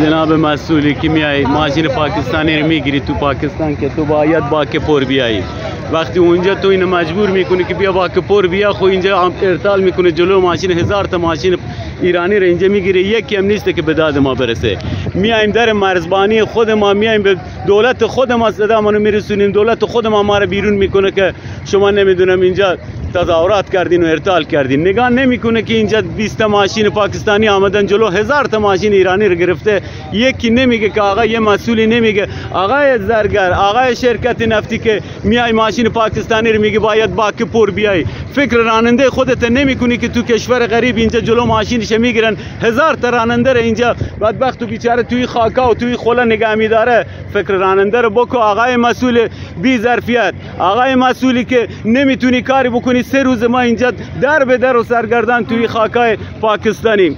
جناب مسئولی که میای ماشین پاکستانی رو میگیری تو پاکستان که تو باید با کپور بیایی. وقتی اونجا تو اینو مجبور میکنی که بیا با کپور بیا، خو اینجا ارتال میکنه جلو ماشین، 1000 تا ماشین ایرانی رو اینجا میگیره، یکی هم نیست که به داد ما برسه. میایم در مرزبانی خود ما، میایم به دولت خود ما صدا منو میرسونیم، دولت خود ما رو بیرون میکنه که شما نمیدونم اینجا تظاهرات کردین و ارتال کردین. نگاه نمیکنه که اینجا 20 تا ماشین پاکستانی آمدن جلو 1000 تا ماشین ایرانی رو گرفته. یکی نمیگه که آقا، یه مسئولی نمیگه آقای زرگر، آقای شرکت نفتی که میای ماشین پاکستانی رو میگه باید با کپور بیای. فکر راننده خودت نمیکنی که تو کشور غریب اینجا جلو ماشینش میگیرن 1000 تا راننده رو اینجا بدبخت و بیچاره توی خاکا و توی خوله نگه میداره. فکر راننده رو بکو آقای مسئول بی ظرفیت، آقای مسئولی که نمیتونی کاری بکنی. 3 روز ما اینجا در به در و سرگردان توی خاکای پاکستانی.